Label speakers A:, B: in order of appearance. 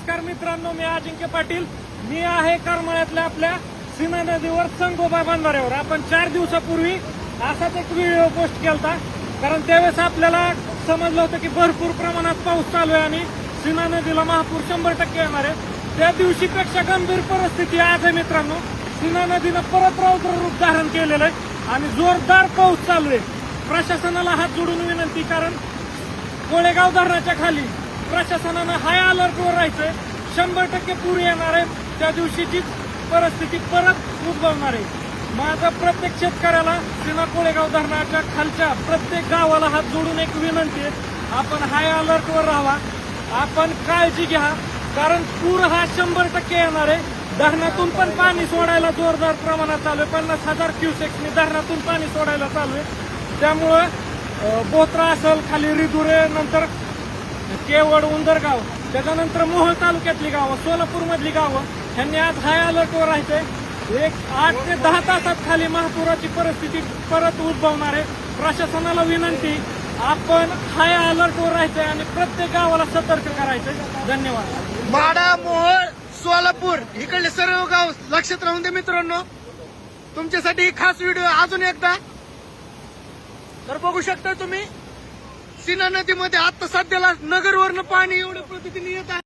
A: नमस्कार मित्रांनो, मी अजिंक्य पाटील. मी आहे करमाळ्यातल्या आपल्या सीना नदीवर संगोबा बंधाऱ्यावर. आपण 4 दिवसापूर्वी असाच एक व्हिडिओ पोस्ट केला, कारण त्यावेळेस आपल्याला समजलं होतं की भरपूर प्रमाणात पाऊस चालू आहे आणि सीना नदीला महापूर 100% येणार आहे. त्या दिवशीपेक्षा गंभीर परिस्थिती आज आहे मित्रांनो. सीना नदीनं परत रौद्र रूप धारण केलेलं आहे आणि जोरदार पाऊस चालू आहे. प्रशासनाला हात जोडून विनंती, कारण कोळेगाव धरणाच्या खाली प्रशासनानं हाय अलर्टवर राहायचंय. 100% पूर येणार आहे. त्या दिवशीचीच परिस्थिती परत उद्भवणार आहे. माझं प्रत्येक शेतकऱ्याला सीना कोळेगाव धरणाच्या खालच्या प्रत्येक गावाला हात जोडून एक विनंती आहे, आपण हाय अलर्टवर राहावा, आपण काळजी घ्या, कारण पूर हा 100% येणार आहे. धरणातून पण पाणी सोडायला जोरदार प्रमाणात चालू आहे. 50,000 क्युसेक्सनी धरणातून पाणी सोडायला चालू आहे. त्यामुळं बोत्रा असेल, खाली रिधुरे, नंतर केवड, उंदरगाव, त्याच्यानंतर मोहोळ तालुक्यातली गावं, सोलापूर मधली गावं, ह्यांनी आज हाय अलर्टवर राहायचंय. 8 ते 10 तासात खाली महापुराची परिस्थिती परत उद्भवणार आहे. प्रशासनाला विनंती, आपण हाय अलर्टवर राहायचंय आणि प्रत्येक गावाला सतर्क करायचंय. धन्यवाद.
B: माडा, मोहोळ, सोलापूर इकडले सर्व गाव लक्षात राहून दे मित्रांनो. तुमच्यासाठी खास व्हिडिओ अजून एकदा. तर बघू शकता तुम्ही, सीना नदीमध्ये आता सध्याला नगरवरनं पाणी एवढ्या पद्धतीने येत आहे.